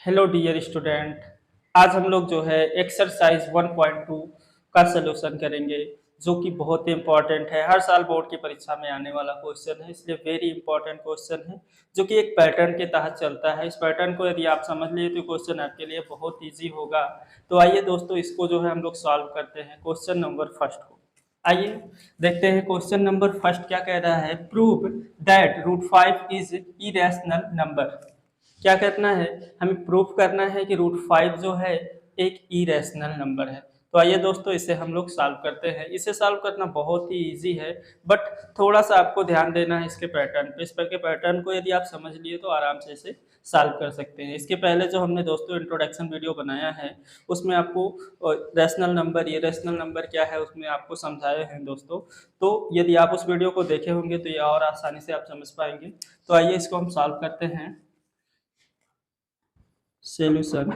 Hello dear student. आज हम लोग जो है एक्सरसाइज 1.2 का सलूशन करेंगे, जो कि बहुत ही इंपॉर्टेंट है। हर साल बोर्ड की परीक्षा में आने वाला क्वेश्चन है, इसलिए वेरी इंपॉर्टेंट क्वेश्चन है, जो कि एक पैटर्न के तहत चलता है। इस पैटर्न को यदि आप समझ लिए तो क्वेश्चन आपके लिए बहुत ईजी होगा। तो आइए दोस्तों, इसको जो है हम लोग सॉल्व करते हैं। क्वेश्चन नंबर फर्स्ट को आइए देखते हैं। क्वेश्चन नंबर फर्स्ट क्या कह रहा है? Prove that √5 is irrational number. क्या करना है? हमें प्रूफ करना है कि √5 जो है एक इरेशनल नंबर है। तो आइए दोस्तों, इसे हम लोग सॉल्व करते हैं। इसे सॉल्व करना बहुत ही इजी है, बट थोड़ा सा आपको ध्यान देना है इसके पैटर्न पे। इस पर के पैटर्न को यदि आप समझ लिए तो आराम से इसे सॉल्व कर सकते हैं। इसके पहले जो हमने दोस्तों इंट्रोडक्शन वीडियो बनाया है, उसमें आपको रैशनल नंबर, इरेशनल नंबर क्या है, उसमें आपको समझाए हैं दोस्तों। तो यदि आप उस वीडियो को देखे होंगे तो ये और आसानी से आप समझ पाएंगे। तो आइए इसको हम सॉल्व करते हैं। सॉल्यूशन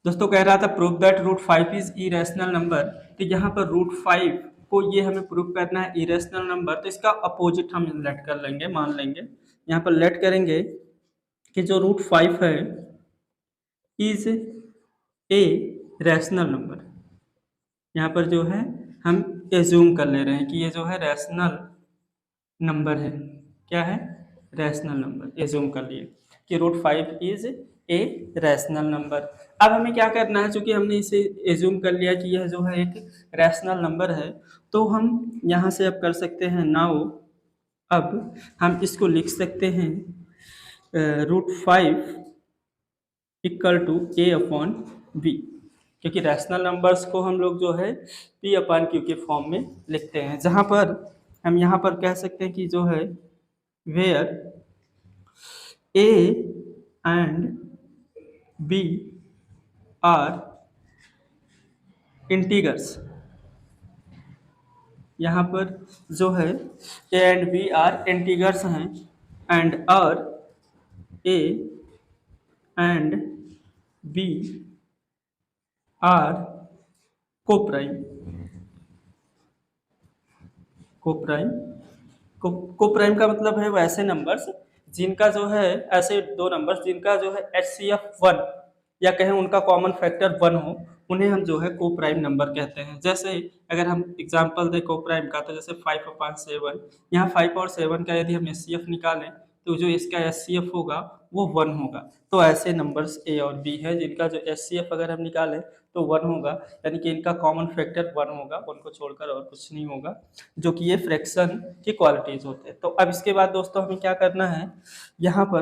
दोस्तों कह रहा था prove that √5 is irrational number. तो यहाँ पर √5 को ये हमें प्रूव करना है इरेशनल नंबर, तो इसका अपोजिट हम लेट कर लेंगे, मान लेंगे। यहाँ पर लेट करेंगे कि जो √5 है इज ए रैशनल नंबर। यहाँ पर जो है हम एज्यूम कर ले रहे हैं कि ये जो है रैशनल नंबर है। क्या है? Rational number. एज्यूम कर लिए कि √5 इज ए रैशनल नंबर। अब हमें क्या करना है? चूंकि हमने इसे एज्यूम कर लिया कि यह जो है एक रैशनल नंबर है, तो हम यहाँ से अब कर सकते हैं नाउ। अब हम इसको लिख सकते हैं √5 इक्वल टू A/B, क्योंकि रैशनल नंबर्स को हम लोग जो है P/Q के फॉर्म में लिखते हैं। जहाँ पर हम यहाँ पर कह सकते हैं कि जो है where A and B are integers. यहाँ पर जो है A and B are integers हैं, and are A and B are coprime. Coprime coprime का मतलब है वैसे नंबर्स जिनका जो है, ऐसे दो नंबर्स जिनका जो है HCF 1 या कहें उनका कॉमन फैक्टर 1 हो, उन्हें हम जो है कोप्राइम नंबर कहते हैं। जैसे अगर हम एग्जांपल दें कोप्राइम का, तो जैसे 5/7, यहाँ 5 और 7 का यदि हम HCF निकालें तो जो इसका HCF होगा वो 1 होगा। तो ऐसे नंबर्स A और B है जिनका जो HCF अगर हम निकालें तो 1 होगा, यानी कि इनका कॉमन फैक्टर 1 होगा, 1 को छोड़कर और कुछ नहीं होगा, जो कि ये फ्रैक्शन की क्वालिटीज होते हैं। तो अब इसके बाद दोस्तों हमें क्या करना है? यहाँ पर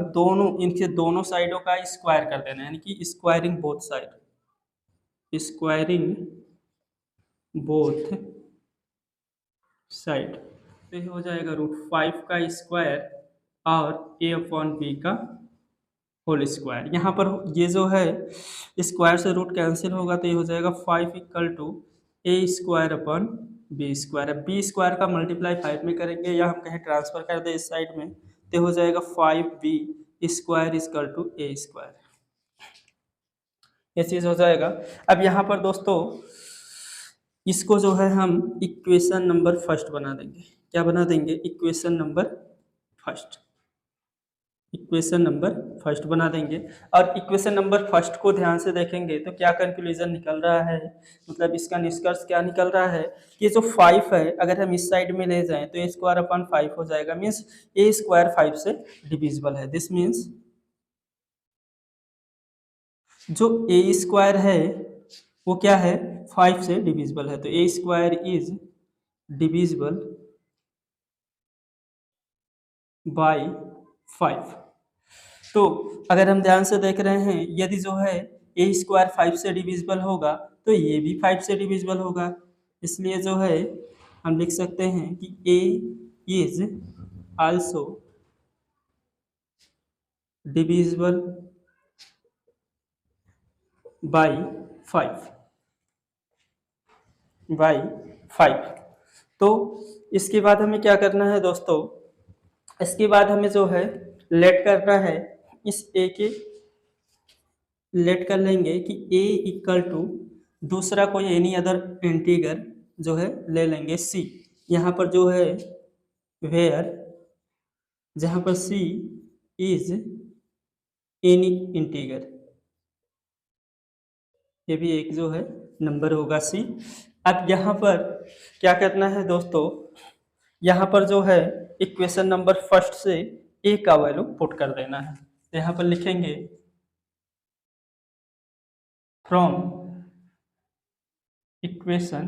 इनके दोनों साइडों का स्क्वायर कर देना है, यानी कि squaring both side. Squaring both side, तो ये हो जाएगा √5 का स्क्वायर और A/B का होल स्क्वायर। यहाँ पर ये जो है स्क्वायर से रूट कैंसिल होगा, तो ये हो जाएगा 5 इक्वल टू A²/B²। अब B² का मल्टीप्लाई 5 में करेंगे या हम कहें ट्रांसफर कर दे इस साइड में, तो हो जाएगा 5B² इक्वल टू A²। ये चीज़ हो जाएगा। अब यहाँ पर दोस्तों इसको जो है हम इक्वेशन नंबर फर्स्ट बना देंगे। क्या बना देंगे? Equation number first. Equation number first बना देंगे, और इक्वेशन नंबर फर्स्ट को ध्यान से देखेंगे तो क्या कंक्लूजन निकल रहा है, मतलब इसका निष्कर्ष क्या निकल रहा है कि जो 5 है अगर हम इस साइड में ले जाएं तो A² हो जाएगा, मीन्स A² 5 से डिविजिबल है। दिस मीन्स जो A² है वो क्या है? 5 से डिविजिबल है। तो A² इज डिविजिबल बाय 5। तो अगर हम ध्यान से देख रहे हैं, यदि जो है A² 5 से डिविजिबल होगा तो ये भी 5 से डिविजिबल होगा। इसलिए जो है हम लिख सकते हैं कि A is also divisible by 5। तो इसके बाद हमें क्या करना है दोस्तों? इसके बाद हमें जो है लेट करना है, इस A के लेट कर लेंगे कि A इक्वल टू दूसरा कोई एनी अदर इंटीगर जो है ले लेंगे C। यहाँ पर जो है वेयर, जहाँ पर C इज एनी इंटीगर, ये भी एक जो है नंबर होगा सी। अब यहाँ पर क्या करना है दोस्तों, यहाँ पर जो है इक्वेशन नंबर फर्स्ट से ए का वैल्यू पुट कर देना है। तो यहाँ पर लिखेंगे फ्रॉम इक्वेशन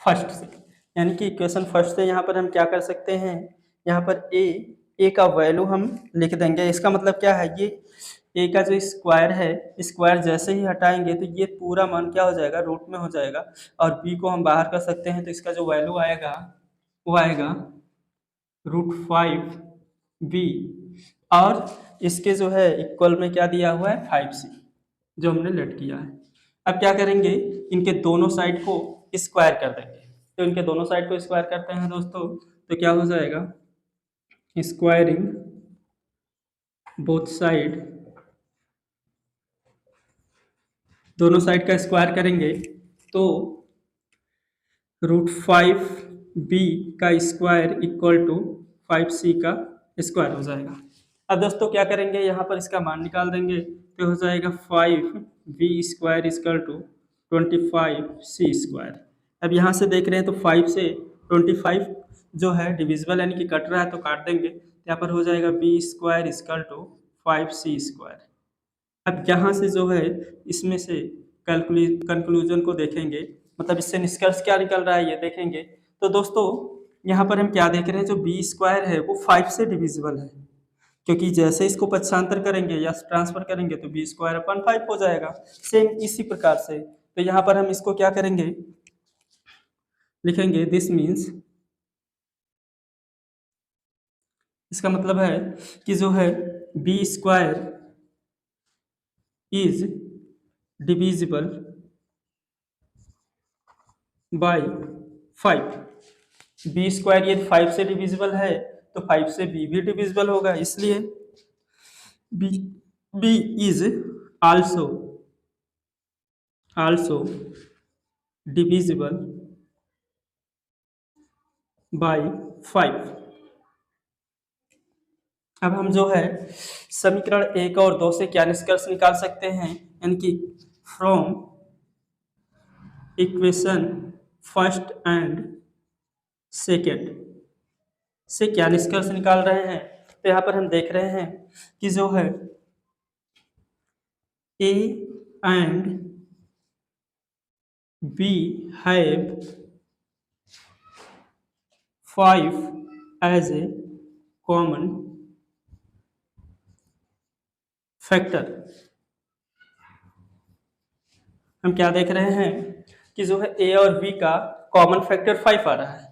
फर्स्ट से, यानी कि इक्वेशन फर्स्ट से यहाँ पर हम क्या कर सकते हैं, यहाँ पर ए का वैल्यू हम लिख देंगे। इसका मतलब क्या है, ये ए का जो स्क्वायर है, स्क्वायर जैसे ही हटाएंगे तो ये पूरा मान क्या हो जाएगा, रूट में हो जाएगा। और बी को हम बाहर कर सकते हैं, तो इसका जो वैल्यू आएगा वो आएगा √5b, और इसके जो है इक्वल में क्या दिया हुआ है 5c, जो हमने लेट किया है। अब क्या करेंगे, इनके दोनों साइड को स्क्वायर कर देंगे। तो इनके दोनों साइड को स्क्वायर करते हैं दोस्तों, तो क्या हो जाएगा, स्क्वायरिंग बोथ साइड, दोनों साइड का स्क्वायर करेंगे तो √5b का स्क्वायर इक्वल टू 5c का स्क्वायर हो जाएगा। अब दोस्तों क्या करेंगे, यहाँ पर इसका मान निकाल देंगे, तो हो जाएगा 5b square equal to 25c square. अब यहाँ से देख रहे हैं तो 5 से 25 जो है डिविजिबल यानी कि कट रहा है, तो काट देंगे। यहाँ पर हो जाएगा b square equal to 5c square. अब यहाँ से जो है इसमें से कंक्लूजन को देखेंगे, मतलब इससे निष्कर्ष क्या निकल रहा है ये देखेंगे। तो दोस्तों यहाँ पर हम क्या देख रहे हैं, जो बी स्क्वायर है वो 5 से डिविजिबल है, क्योंकि जैसे इसको पक्षांतर करेंगे या ट्रांसफर करेंगे तो बी स्क्वायर अपन 5 हो जाएगा। सेम इसी प्रकार से तो यहाँ पर हम इसको क्या करेंगे, लिखेंगे दिस मीन्स, इसका मतलब है कि जो है B square is divisible by 5। B square यदि 5 से डिविजिबल है तो 5 से बी भी डिविजिबल होगा, इसलिए B is also divisible by 5। अब हम जो है समीकरण 1 और 2 से क्या निष्कर्ष निकाल सकते हैं, यानी कि from equation first and second से क्या निष्कर्ष निकाल रहे हैं। तो यहाँ पर हम देख रहे हैं कि जो है A and B have 5 as a common factor. हम क्या देख रहे हैं कि जो है ए और बी का कॉमन फैक्टर 5 आ रहा है,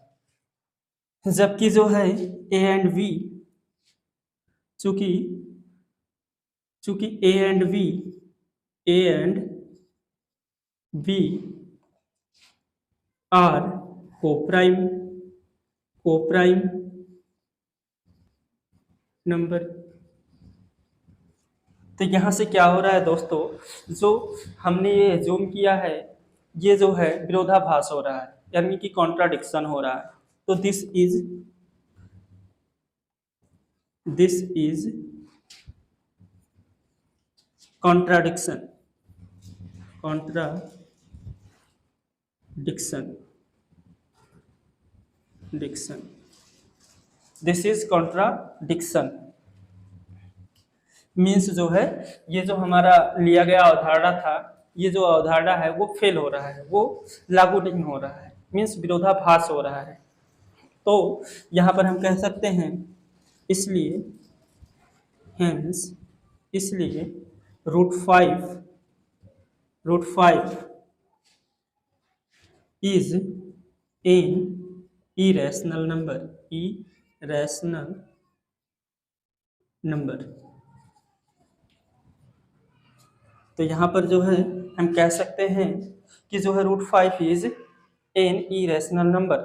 जबकि जो है ए एंड बी, चूंकि A and B are coprime number. तो यहाँ से क्या हो रहा है दोस्तों, जो हमने ये जूम किया है ये जो है विरोधाभास हो रहा है, यानी कि कॉन्ट्राडिक्शन हो रहा है। तो this is contradiction this is contradiction means जो है ये जो हमारा लिया गया अवधारणा था, ये जो अवधारणा है वो फेल हो रहा है, वो लागू नहीं हो रहा है, मीन्स विरोधाभास हो रहा है। तो यहाँ पर हम कह सकते हैं इसलिए √5 is an irrational number। तो यहाँ पर जो है हम कह सकते हैं कि जो है √5 is an irrational number,